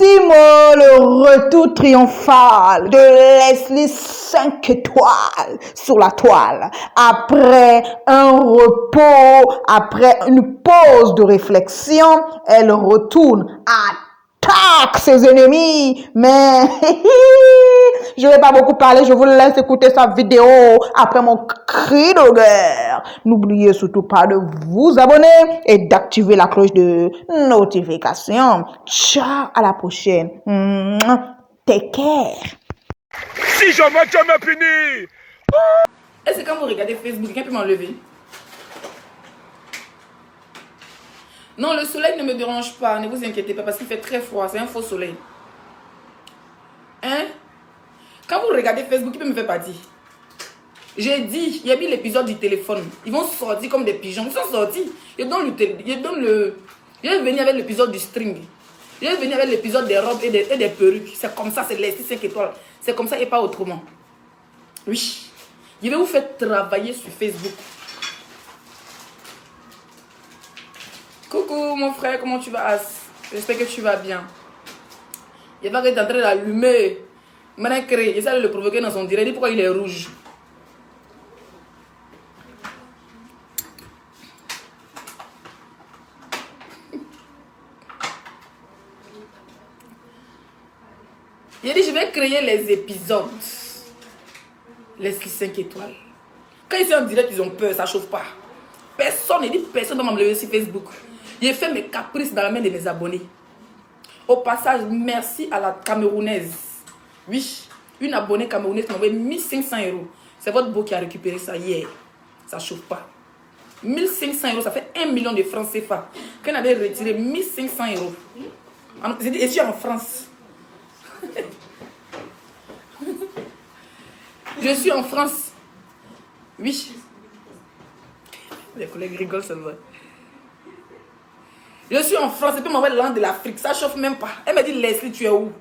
Voici le retour triomphal de Leslie 5 étoiles sur la toile. Après un repos, après une pause de réflexion, elle retourne attaque ses ennemis. Mais je vais pas beaucoup parler, je vous laisse écouter sa vidéo après mon cri de guerre. N'oubliez surtout pas de vous abonner et d'activer la cloche de notification. Ciao, à la prochaine. Take care. Si jamais tu me punis. Est-ce que quand vous regardez Facebook, quelqu'un peut m'enlever? Non, le soleil ne me dérange pas, ne vous inquiétez pas, parce qu'il fait très froid, c'est un faux soleil. Hein? Quand vous regardez Facebook, qui peut me faire partie? J'ai dit, il y a mis l'épisode du téléphone. Ils vont sortir comme des pigeons. Ils sont sortis. Je vais venir avec l'épisode du string. Je vais venir avec l'épisode des robes et des perruques. C'est comme ça, c'est les 5 étoiles. C'est comme ça et pas autrement. Oui. Je vais vous faire travailler sur Facebook. Coucou mon frère, comment tu vas? J'espère que tu vas bien. Il va être en train d'allumer. Maintenant, j'essaie de le provoquer dans son direct. Dis pourquoi il est rouge. Il a dit, je vais créer les épisodes. Les 5 étoiles. Quand ils sont en direct, ils ont peur, ça ne chauffe pas. Personne, il dit personne ne va me lever sur Facebook. J'ai fait mes caprices dans la main de mes abonnés. Au passage, merci à la Camerounaise. Oui, une abonnée camerounaise m'a envoyé 1500 €. C'est votre beau qui a récupéré ça hier. Ça ne chauffe pas. 1500 €, ça fait 1 million de francs CFA. Quand on avait retiré 1500 €. Et je suis en France. Je suis en France. Oui. Les collègues rigolent, c'est vrai. Je suis en France et puis m'envoie l'an de l'Afrique. Ça chauffe même pas. Elle m'a dit, Leslie, tu es où?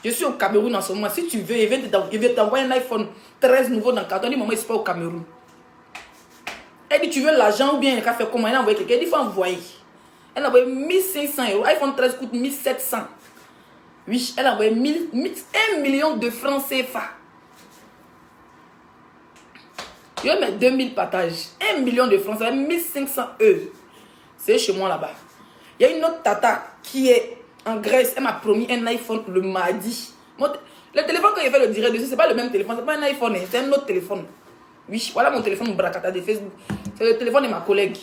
Je suis au Cameroun en ce moment. Si tu veux, il va t'envoyer un iPhone 13 nouveau dans le carton. Elle dit, maman, je ne suis pas au Cameroun. Elle dit, tu veux l'argent ou bien elle a fait comment? Elle a envoyé quelqu'un. Elle dit, il faut envoyer. Elle a envoyé 1500 €. iPhone 13 coûte 1700. Oui, elle a envoyé 1 million de francs CFA. Je vais mettre 2000 partages. 1 million de francs, ça va 1500 €. C'est chez moi là-bas. Il y a une autre tata qui est en Grèce. Elle m'a promis un iPhone le mardi. Le téléphone, quand il fait le direct dessus, c'est pas le même téléphone. C'est pas un iPhone, c'est un autre téléphone. Oui, voilà mon téléphone bracata de Facebook. C'est le téléphone de ma collègue.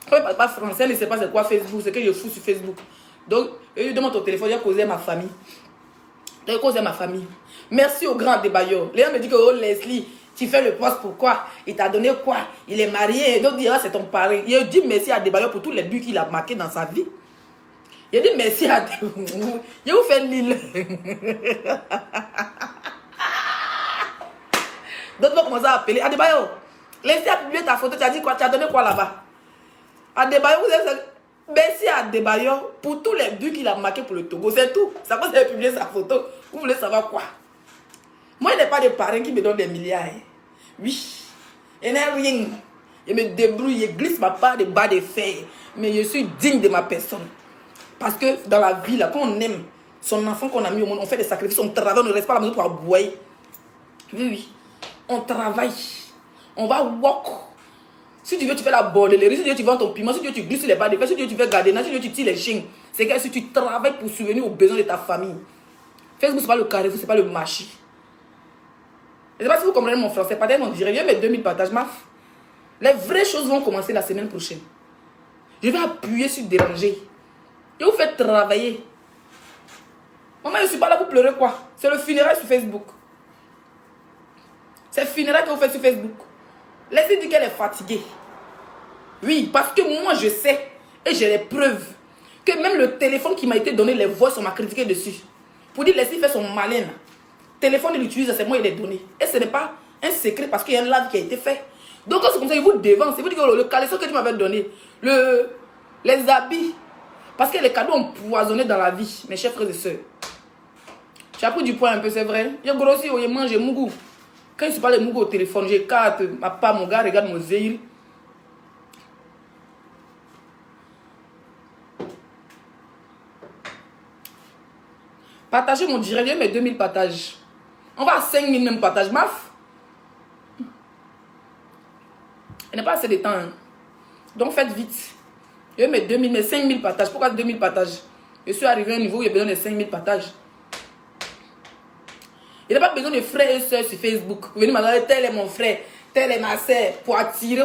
Quand elle ne parle pas français, elle ne sait pas c'est quoi Facebook. C'est que je fous sur Facebook. Donc, je lui demande ton téléphone, j'ai causé à ma famille. J'ai causé à ma famille. Merci au grand débailleur. Les gens me disent que, oh Leslie, tu fais le poste pourquoi? Il t'a donné quoi? Il est marié. D'autres diront c'est ton pari. Il a dit merci à Débailleur pour tous les buts qu'il a marqués dans sa vie. Il a dit merci à Débailleur. Je vous fais l'île. D'autres vont commencer à appeler. Débailleur, laissez à publier ta photo. Tu as dit quoi? Tu as donné quoi là-bas? Débailleur, vous avez... Merci à Débailleur pour tous les buts qu'il a marqués pour le Togo. C'est tout. Ça va publier sa photo. Vous voulez savoir quoi? Moi, il n'y a pas de parrain qui me donne des milliards. Oui. Il n'y a rien. Je me débrouille, je glisse ma part de bas de fer. Mais je suis digne de ma personne. Parce que dans la vie, là, quand on aime son enfant qu'on a mis au monde, on fait des sacrifices, on travaille, on ne reste pas à la maison pour aboyer. Oui, oui. On travaille. On va walk. Si tu veux, tu fais la bordellerie. Si tu veux, tu vends ton piment. Si tu veux, tu glisses sur les bas de fer. Si tu veux, tu fais garder. Si tu veux, tu tires les chiens. C'est que si tu travailles pour subvenir aux besoins de ta famille. Facebook, ce n'est pas le carrefour, ce n'est pas le marché. Je ne sais pas si vous comprenez mon français. Peut-être on dirait, viens mettre 2000 partages. Les vraies choses vont commencer la semaine prochaine. Je vais appuyer sur déranger. Je vous fais travailler. Maman, je ne suis pas là pour pleurer quoi? C'est le funérail sur Facebook. C'est le funérail que vous faites sur Facebook. Laissez dire qu'elle est fatiguée. Oui, parce que moi je sais et j'ai les preuves que même le téléphone qui m'a été donné, les voix, on m'a critiqué dessus. Pour dire, laissez faire son malin. Le téléphone, il l'utilise, c'est moi, il est donné. Et ce n'est pas un secret parce qu'il y a un live qui a été fait. Donc, c'est comme ça, il vous dévance. Il vous dit que le caleçon que tu m'avais donné, les habits, parce que les cadeaux ont empoisonné dans la vie, mes chers frères et sœurs. J'ai pris du poids un peu, c'est vrai. J'ai grossi, j'ai mangé mougou. Quand je parle de mougou au téléphone, j'écarte ma part, mon gars, regarde mon zéhir. Partagez mon direct, mes 2000 partages. On va à 5000 même partages. Maf. Il n'y a pas assez de temps. Hein. Donc faites vite. Je mets 2000, mais 5000 partages. Pourquoi 2000 partages? Je suis arrivé à un niveau où il y a besoin de 5000 partages. Il n'y a pas besoin de frères et sœurs sur Facebook. Vous venez me dire, tel est mon frère, tel est ma sœur, pour attirer,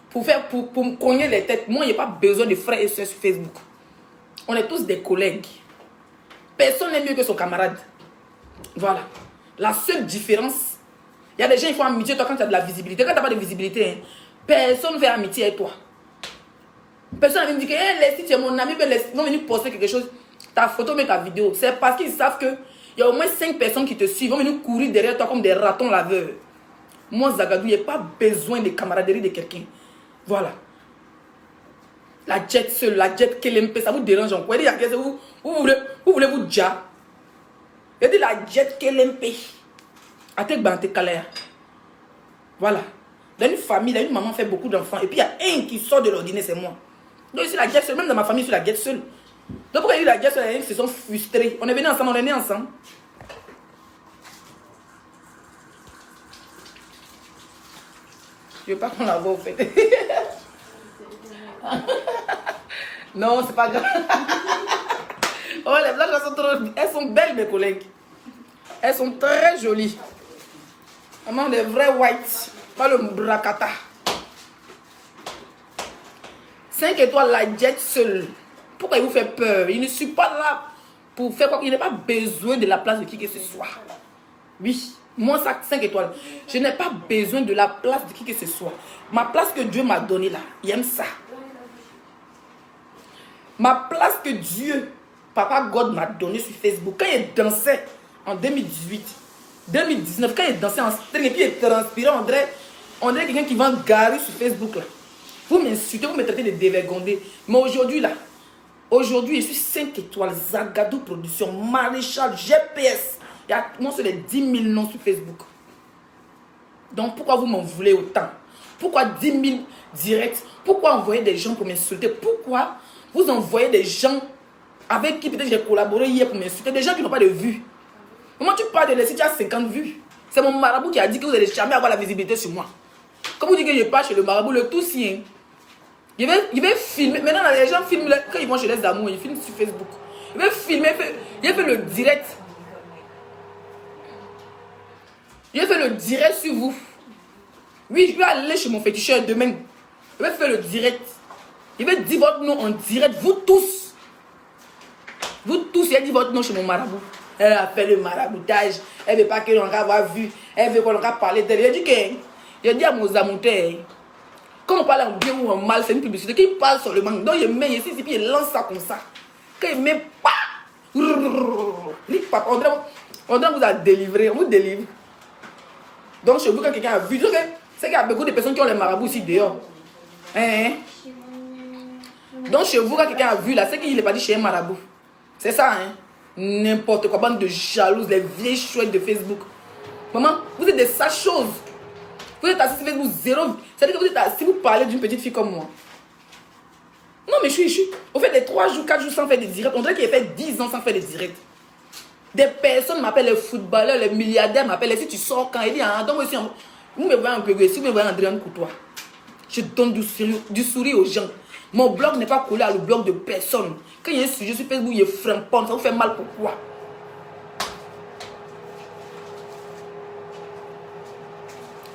pour me cogner les têtes. Moi, il n'y a pas besoin de frères et sœurs sur Facebook. On est tous des collègues. Personne n'est mieux que son camarade. Voilà. La seule différence, il y a des gens qui font amitié toi quand tu as de la visibilité. Quand tu n'as pas de visibilité, hein, personne ne fait amitié avec toi. Personne ne vient me dire que hey, si tu es mon ami, ils vont venir poster quelque chose, ta photo, mais ta vidéo. C'est parce qu'ils savent qu'il y a au moins 5 personnes qui te suivent, vont venir courir derrière toi comme des ratons laveurs. Moi, Zagadou, il n'y a pas besoin de camaraderie de quelqu'un. Voilà. La jet seule, la jet KLMP, ça vous dérange encore. Vous voulez vous déjà. Il dit la jet KLMP. Atek Bante Kalea. Voilà. Dans une famille, dans une maman fait beaucoup d'enfants. Et puis il y a un qui sort de l'ordinaire, c'est moi. Donc ici la jet seule, même dans ma famille, je suis la jet seule. Donc pourquoi il y a eu la jet seule, il y a qui se sont frustrés. On est venus ensemble, on est nés ensemble. Je veux pas qu'on la voit au fait. Non, c'est pas grave. Oh, les blagues, elles sont belles, mes collègues. Elles sont très jolies. Vraiment des vrais whites. Pas le bracata. 5 étoiles, la jet seule. Pourquoi il vous fait peur? Il ne suis pas là pour faire quoi. Il n'a pas besoin de la place de qui que ce soit. Oui, moi, ça 5 étoiles. Je n'ai pas besoin de la place de qui que ce soit. Ma place que Dieu m'a donnée là, il aime ça. Ma place que Dieu, Papa God m'a donnée sur Facebook. Quand il dansait en 2018, 2019, quand il dansait en string et puis il transpirait, on dirait quelqu'un qui vend garer sur Facebook là. Vous m'insultez, vous me traitez de dévergondé. Mais aujourd'hui là, aujourd'hui je suis 5 étoiles, Zagadou Production, Maréchal, GPS. Il y a moi sur les 10 000 noms sur Facebook. Donc pourquoi vous m'en voulez autant? Pourquoi 10 000 directs? Pourquoi envoyer des gens pour m'insulter? Pourquoi vous envoyez des gens avec qui peut-être j'ai collaboré hier pour m'insulter? Des gens qui n'ont pas de vues. Comment tu parles de laisser, tu as 50 vues? C'est mon marabout qui a dit que vous n'allez jamais avoir la visibilité sur moi. Comme vous dites que je pars chez le marabout, le tout sien. Il va filmer. Maintenant, les gens filment quand ils vont chez les amours, ils filment sur Facebook. Il va filmer, il fait le direct. Il va faire le direct sur vous. Oui, je vais aller chez mon féticheur demain. Il va faire le direct. Il va dire votre nom en direct, vous tous. Vous tous, il a dit votre nom chez mon marabout. Elle a fait le maraboutage. Elle ne veut pas que l'on avoir vu. Elle veut qu'on ait parlé d'elle. Il a dit à mon amoureux, quand on parle en bien ou en mal, c'est une publicité. Quand il parle sur le manque, donc il met ici, puis il lance ça comme ça. Quand il met pas, on doit vous a délivré, on vous délivre. Donc chez vous, quand quelqu'un a vu, c'est qu'il y a beaucoup de personnes qui ont les marabouts ici dehors. Donc chez vous, quand quelqu'un a vu là, c'est qu'il n'est pas dit chez un marabout. C'est ça, hein. N'importe quoi, bande de jalouses, les vieilles chouettes de Facebook. Maman, vous êtes des sales choses. Vous êtes assis sur Facebook zéro. C'est-à-dire que vous êtes assis, vous parlez d'une petite fille comme moi. Non, mais je suis. Au fait des 3 jours, 4 jours sans faire des directs. On dirait qu'il a fait 10 ans sans faire des directs. Des personnes m'appellent, les footballeurs, les milliardaires m'appellent. Si tu sors quand il dit, ah, donc aussi, vous me voyez un peu, si vous me voyez Andréane Coutois, je donne du sourire aux gens. Mon blog n'est pas collé à le blog de personne. Quand il y a un sujet sur Facebook, il est frappant. Ça vous fait mal pourquoi?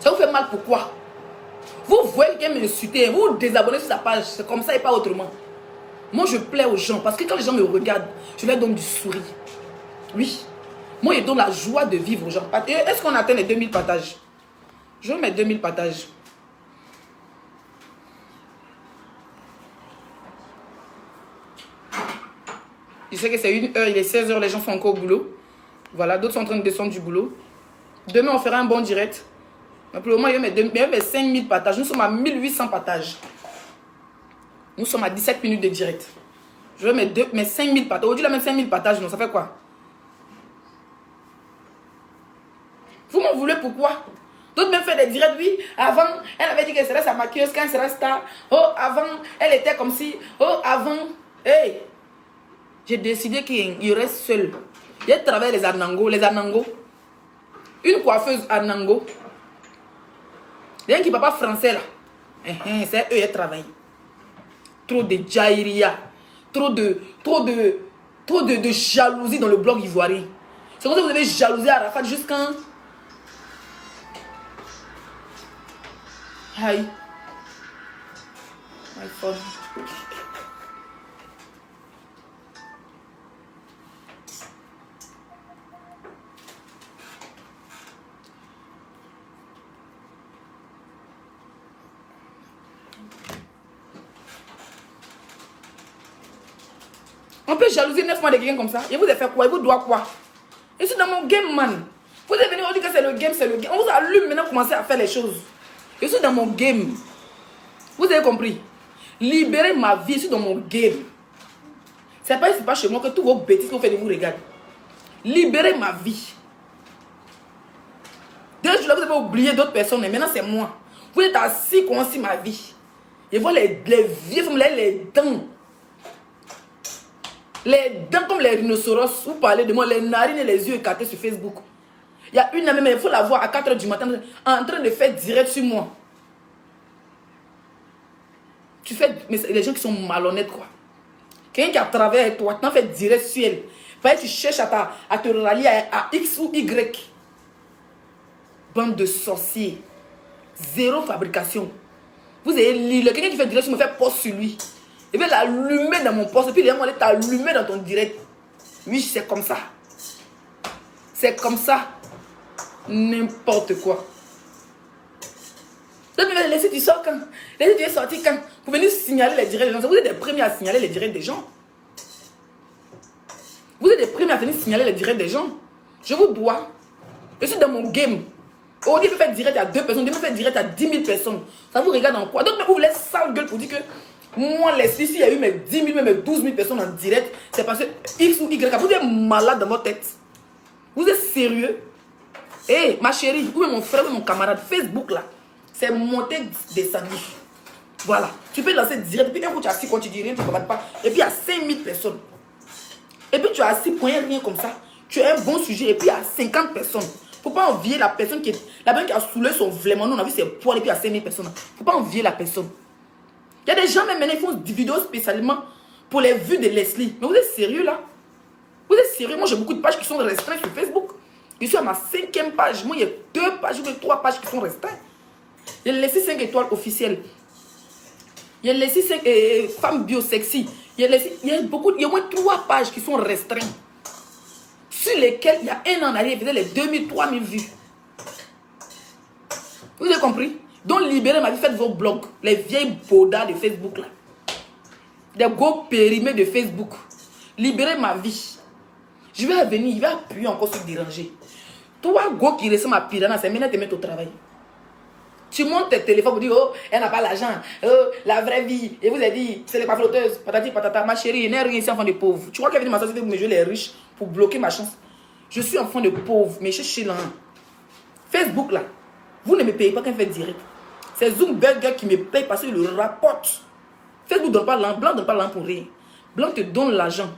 Ça vous fait mal pourquoi? Vous voyez quelqu'un m'insulter, vous vous désabonnez sur sa page. C'est comme ça et pas autrement. Moi, je plais aux gens parce que quand les gens me regardent, je leur donne du sourire. Oui. Moi, je donne la joie de vivre aux gens. Est-ce qu'on atteint les 2000 partages? Je vais mettre 2000 partages. Je sais que c'est 1 heure, il est 16 h, les gens sont encore au boulot. Voilà, d'autres sont en train de descendre du boulot. Demain, on fera un bon direct. Mais pour le moment, il y a mes 5000 partages. Nous sommes à 1800 partages. Nous sommes à 17 minutes de direct. Je vais mettre mes 5000 partages. Aujourd'hui, là, même 5000 partages, non, ça fait quoi? Vous m'en voulez pourquoi? D'autres même fait des directs, oui. Avant, elle avait dit qu'elle serait sa maquilleuse quand elle serait star. Oh, avant, elle était comme si. Oh, avant. Hey! J'ai décidé qu'il reste seul. J'ai travaillé les Anango. Une coiffeuse Anango. Les gens qui ne parlent pas français là. C'est eux qui travaillent. Trop de jaïria. Trop de jalousie dans le bloc ivoirien. C'est comme ça que vous avez jalousé Arafat jusqu'à... Aïe. iPhone. On peut jalouser 9 mois de quelqu'un comme ça. Et vous avez fait quoi? Et vous doit quoi? Je suis dans mon game, man. Vous êtes venu, on dit que c'est le game, c'est le game. On vous allume maintenant, commencez à faire les choses. Je suis dans mon game. Vous avez compris? Libérez ma vie, je suis dans mon game. C'est pas chez moi que tous vos bêtises que vous faites, vous regardez. Libérez ma vie. Déjà, vous avez oublié d'autres personnes, mais maintenant c'est moi. Vous êtes assis, commencez ma vie. Et vous les vieux femmes, les dents. Les dents comme les rhinocéros, vous parlez de moi, les narines et les yeux écartés sur Facebook. Il y a une amie, mais il faut la voir à 4 h du matin en train de faire direct sur moi. Tu fais, mais c'est les gens qui sont malhonnêtes, quoi. Quelqu'un qui a travaillé avec toi, tu en fais direct sur elle. Tu cherches à te rallier à X ou Y. Bande de sorciers. Zéro fabrication. Vous avez lu, quelqu'un qui fait direct sur me fait poste sur lui. Il va l'allumer dans mon poste. Et puis, il va t'allumer dans ton direct. Oui, c'est comme ça. C'est comme ça. N'importe quoi. Donc, laissez tu sors quand? Laissez tu es sorti quand? Vous venez signaler les directs des gens. Vous êtes les premiers à signaler les directs des gens. Vous êtes les premiers à venir signaler les directs des gens. Je vous dois. Je suis dans mon game. Aujourd'hui, je peux faire direct à 2 personnes. Je peux faire direct à 10 000 personnes. Ça vous regarde en quoi? Donc, vous voulez sale gueule pour dire que moi, Leslie, s'il y a eu mes 10 000, mes 12 000 personnes en direct, c'est parce que X ou Y. Vous êtes malade dans votre tête. Vous êtes sérieux? Hé, ma chérie, où est mon frère, où est mon camarade? Facebook, là, c'est monté des sandwichs. Voilà. Tu peux lancer direct. Et puis, un coup, tu as assis quand tu dis rien, tu ne commandes pas. Et puis, il y a 5 000 personnes. Et puis, tu as assis pour rien comme ça. Tu as un bon sujet. Et puis, il y a 50 personnes. Il ne faut pas envier la personne qui a soulé son vraiment. Nous, on a vu ses poils. Et puis, il y a 5 000 personnes. Il ne faut pas envier la personne. Il y a des gens, même maintenant, ils font des vidéos spécialement pour les vues de Leslie. Mais vous êtes sérieux, là? Vous êtes sérieux? Moi, j'ai beaucoup de pages qui sont restreintes sur Facebook. Je suis à ma 5e page. Moi, il y a 2 pages ou 3 pages qui sont restreintes. Il y a laissé 5 étoiles officielles. Il y a laissé 5 femmes biosexy. Il y a au moins 3 pages qui sont restreintes. Sur lesquelles, il y a un an arrière, il faisait les 2000, 3000 vues. Vous avez compris? Donc, libérez ma vie, faites vos blogs. Les vieilles bodas de Facebook, là. Des gros périmés de Facebook. Libérez ma vie. Je vais venir, il va appuyer encore sur déranger. Toi, go qui ressemble à Piranha, c'est maintenant de te mettre au travail. Tu montes tes téléphones pour dire, oh, elle n'a pas l'argent, oh, la vraie vie. Et vous avez dit, c'est les pafloteuses, patati patata, ma chérie, je n'ai rien ici, enfant de pauvre. Tu crois qu'elle vient de ma société pour me jouer les riches, pour bloquer ma chance? Je suis enfant de pauvre, mais je suis là. Facebook, là, vous ne me payez pas quand je fais direct. C'est Zoomberger qui me paye parce qu'il le rapporte. Facebook ne donne pas l'argent, Blanc ne donne pas l'argent pour rien. Blanc te donne l'argent.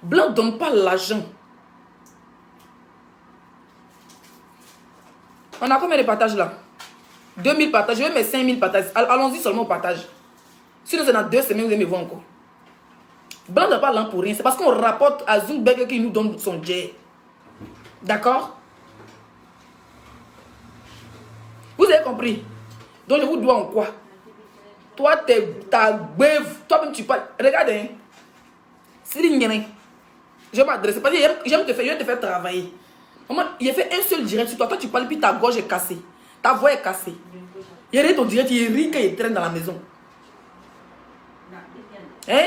Blanc ne donne pas l'argent. On a combien de partages là? 2000 partages. Je vais mettre 5000 partages. Allons-y seulement au partage. Sinon, c'est dans 2 semaines, vous allez me voir encore. Blanc ne pas là pour rien. C'est parce qu'on rapporte à Zoomberger qui nous donne son jet. D'accord? Vous avez compris? Donc, je vous dois en quoi? Toi, ta beuve. Toi-même, tu parles. Regardez. Hein. C'est rien. Je vais m'adresser. Parce que je vais te faire travailler. Maman, il a fait un seul direct sur toi. Toi, tu parles, puis ta gorge est cassée. Ta voix est cassée. Il rit ton direct, il rit quand il traîne dans la maison. Hein?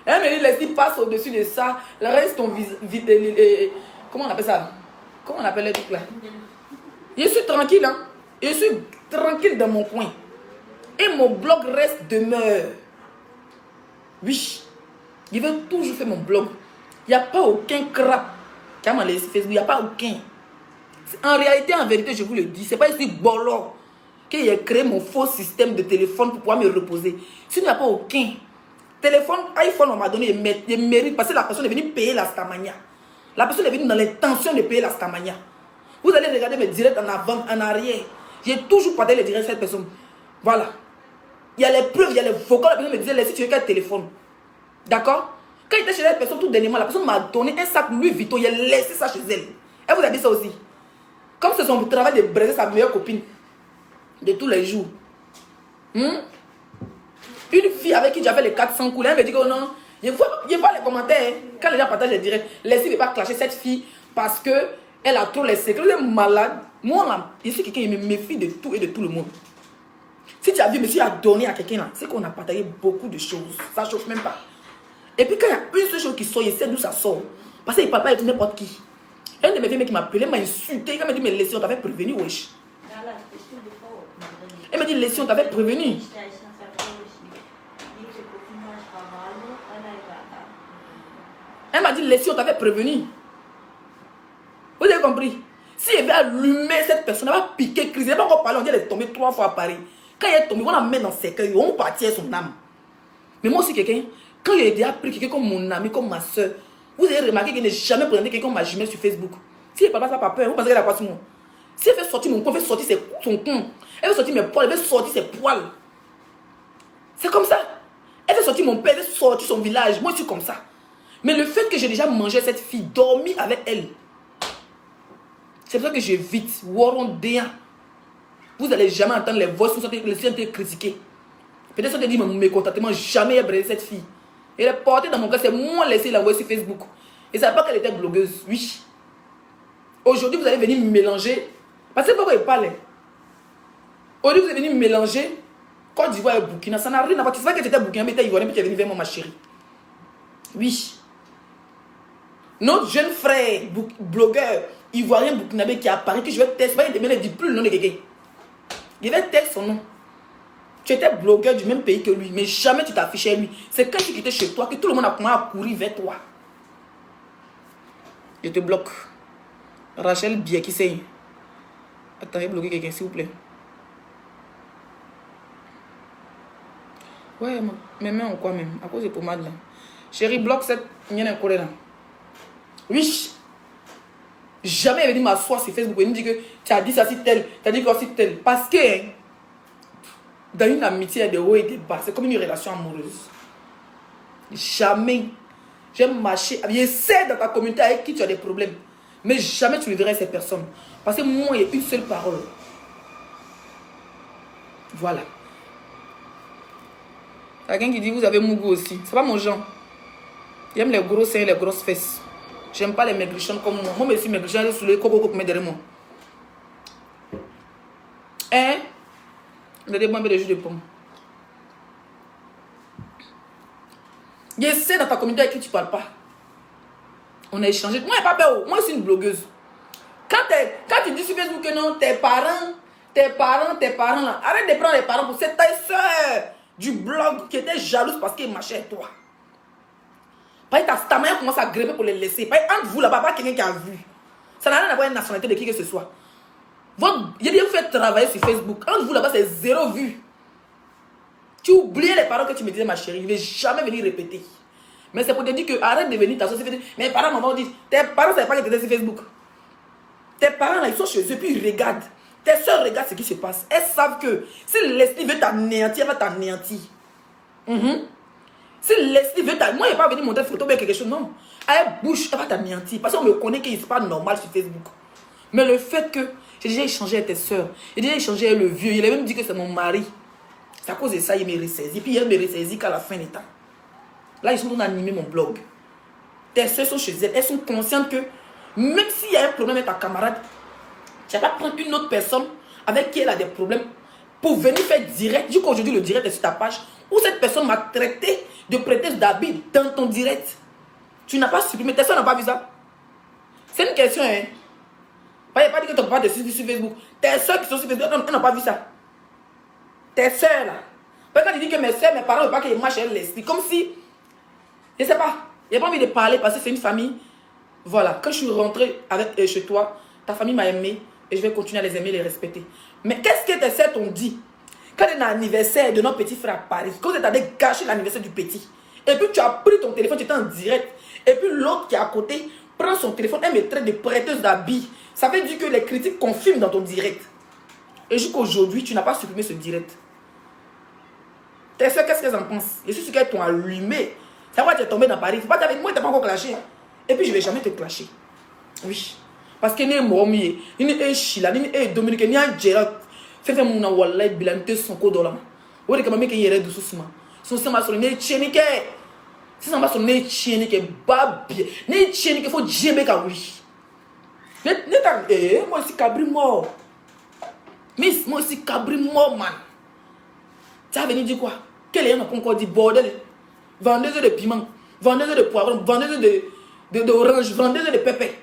Elle me dit, Leslie, passe au-dessus de ça. Le reste, ton comment on appelle ça? Comment on appelle les trucs là? Je suis tranquille, hein? Je suis tranquille dans mon coin. Et mon blog reste demeure. Oui. Je vais toujours faire mon blog. Il n'y a pas aucun crap. Quand on laisse Facebook, il n'y a pas aucun. En réalité, en vérité, je vous le dis, ce n'est pas ici Bolo qu'il a créé mon faux système de téléphone pour pouvoir me reposer. S'il n'y a pas aucun. Téléphone, iPhone, on m'a donné, il mérite parce que la personne est venue payer la Starmania. La personne est venue dans l'intention de payer la Starmania. Vous allez regarder mes directs en avant, en arrière. J'ai toujours partagé les directs de cette personne. Voilà. Il y a les preuves, il y a les vocaux. La personne me disait, laissez tu veux quel téléphone. D'accord? Quand il était chez cette personne, tout dernièrement, la personne m'a donné un sac Louis Vuitton. Il a laissé ça chez elle. Elle vous a dit ça aussi. Comme c'est son travail de braiser sa meilleure copine. De tous les jours. Une fille avec qui j'avais les 400 coups, elle me dit que non, je vois les commentaires, quand les gens partagent les directs, laissez ne pas clasher cette fille parce qu'elle a trop les secrets, elle est malade. Moi, là, je suis quelqu'un qui me méfie de tout et de tout le monde. Si tu as vu, monsieur a donné à quelqu'un là, c'est qu'on a partagé beaucoup de choses. Ça ne chauffe même pas. Et puis quand il y a une seule chose qui sort, il sait d'où ça sort. Parce qu'il ne parle pas avec n'importe qui. Un de mes filles qui m'a appelé, m'a insulté, il m'a dit, mais laissez, on t'avait prévenu, wesh. Elle m'a dit, laissez, on t'avait prévenu. Elle m'a dit, laissez, on t'avait prévenu. Vous avez compris? Si elle veut allumer cette personne, elle va piquer, criser. Elle va encore parler, on dit, elle est tombée 3 fois à Paris. Quand elle est tombée, on la met dans ses cœurs, on partit son âme. Mais moi aussi, quelqu'un, quand j'ai déjà pris quelqu'un comme mon ami, comme ma soeur, vous avez remarqué qu'il n'est jamais présenté quelqu'un comme ma jumelle sur Facebook. Si elle ne parle pas, ça pas peur, vous pensez qu'elle a quoi sur moi? Si elle fait sortir mon con, elle fait sortir son con. Elle fait sortir mes poils, elle fait sortir ses poils. C'est comme ça. Elle fait sortir mon père, elle fait sortir son village. Moi, je suis comme ça. Mais le fait que j'ai déjà mangé cette fille, dormi avec elle, c'est pour ça que j'évite. Warondéa. Vous n'allez jamais entendre les voix, vous les sentir critiquer. Peut-être que dit mon mécontentement, jamais elle brisé cette fille. Elle est portée dans mon cœur, c'est moi laissé la voir sur Facebook. Et ça ne savait pas qu'elle était blogueuse, oui. Aujourd'hui, vous allez venir me mélanger. Parce que pourquoi il parle. Aujourd'hui, vous allez venir me mélanger Côte d'Ivoire et Burkina. Ça n'a rien à voir. Tu sais que tu étais Burkina, mais tu étais Ivoirien, puis tu es venu vers moi, ma chérie. Oui. Notre jeune frère, blogueur, Ivoirien burkinabé qui apparaît, que je vais tester, il ne dit plus le nom de quelqu'un. Je vais tester son nom. Tu étais blogueur du même pays que lui, mais jamais tu t'affichais lui. C'est quand tu quittais chez toi que tout le monde a commencé à courir vers toi. Je te bloque. Rachel Bier qui sait. Attendez, bloquer quelqu'un, s'il vous plaît. Ouais, mes mains ont quoi même? À cause des pommades là. Chérie, bloque cette mienne incolée là. Oui. Jamais elle venu m'asseoir sur Facebook et me dire que tu as dit ça si tel, tu as dit quoi si tel. Parce que dans une amitié, il y a des hauts et des bas. C'est comme une relation amoureuse. Jamais. J'aime marcher. Essaie dans ta communauté avec qui tu as des problèmes. Mais jamais tu ne verras ces personnes. Parce que moi, il y a une seule parole. Voilà. Quelqu'un qui dit, vous avez mon goût aussi. C'est pas mon genre. J'aime les gros seins et les grosses fesses. J'aime pas les maigrichons comme moi. Moi, je suis maigrichon, je suis le coco qui met derrière moi. Hein? Regardez-moi un peu de jus de pomme. Essaie dans ta communauté avec qui tu ne parles pas. On a échangé. Moi, je n'ai pas peur. Moi, je suis une blogueuse. Quand tu dis sur Facebook que non, tes parents là, arrête de prendre les parents pour cette taille soeur du blog qui était jalouse parce qu'il marchait avec toi. Ta mère commence à grimper pour les laisser. Entre vous là-bas, pas quelqu'un qui a vu. Ça n'a rien à voir avec la nationalité de qui que ce soit. Il y a des gens qui font travailler sur Facebook. Entre vous là-bas, c'est 0 vue. Tu oublies les paroles que tu me disais, ma chérie. Je ne vais jamais venir répéter. Mais c'est pour te dire que arrête de venir t'asseoir sur Facebook. Mes parents m'ont dit, tes parents ne savaient pas que tu étais sur Facebook. Tes parents là, ils sont chez eux, puis ils regardent. Tes soeurs regardent ce qui se passe. Elles savent que si l'esprit veut t'anéantir, elle va t'anéantir. Si l'esprit veut t'anéantir, moi, je n'ai pas venu montrer photo ou quelque chose, non. Elle bouge, elle va t'anéantir. Parce qu'on me connaît qu'il n'est pas normal sur Facebook. Mais le fait que j'ai déjà échangé avec tes soeurs, j'ai déjà échangé avec le vieux, il a même dit que c'est mon mari. C'est à cause de ça qu'il me ressaisit. Puis il me ressaisit qu'à la fin du temps. Là, ils sont en train d'animer mon blog. Tes soeurs sont chez elles. Elles sont conscientes que même s'il y a un problème avec ta camarade, tu vas pas prendre une autre personne avec qui elle a des problèmes pour venir faire direct. Du coup, aujourd'hui, le direct est sur ta page. Où cette personne m'a traité de prétexte d'habit dans ton direct. Tu n'as pas supprimé. Tes soeurs n'ont pas vu ça. C'est une question, hein. Il n'y a pas dit que tu n'as pas de sur Facebook. Tes soeurs qui sont sur Facebook, elles n'ont pas vu ça. Tes soeurs, là. Quand tu dis que mes soeurs, mes parents ne veulent pas qu'ils marchent avec l'esprit. Comme si, je ne sais pas, il n'y a pas envie de parler parce que c'est une famille. Voilà, quand je suis rentrée chez toi, ta famille m'a aimé et je vais continuer à les aimer et les respecter. Mais qu'est-ce que tes soeurs t'ont dit quand il y a un anniversaire de notre petit frère à Paris, quand vous êtes allé gâcher l'anniversaire du petit Et puis tu as pris ton téléphone, tu étais en direct. Et puis l'autre qui est à côté prend son téléphone, elle me traite de prêteuse d'habits. Ça veut dire que les critiques confirment dans ton direct. Et jusqu'aujourd'hui, tu n'as pas supprimé ce direct. Tes soeurs, qu'est-ce qu'elles en pensent? Je suis sûr qu'elles t'ont allumé. C'est pourquoi tu es tombé dans Paris. Moi, tu n'as pas encore clashé. Hein. Et puis, je ne vais jamais te clasher. Oui. Parce que ni Momi, ni Chila, ni Dominique, ni Gérard. Fais mon wallah, bilamité son code là. Ou de kamame qui yere du sousma. Son sama sur ne chenike. Si ça m'a sur ne chenike babi. Ne chenike faut djembe ka oui. Ne ta moi aussi cabri mort. Miss, moi aussi cabri mort man. Tu as venu dire quoi? Quel est encore dit bordel? Vendeuse de piment, vendeuse de poivron, vendeuse d'orange, vendeuse de pépé.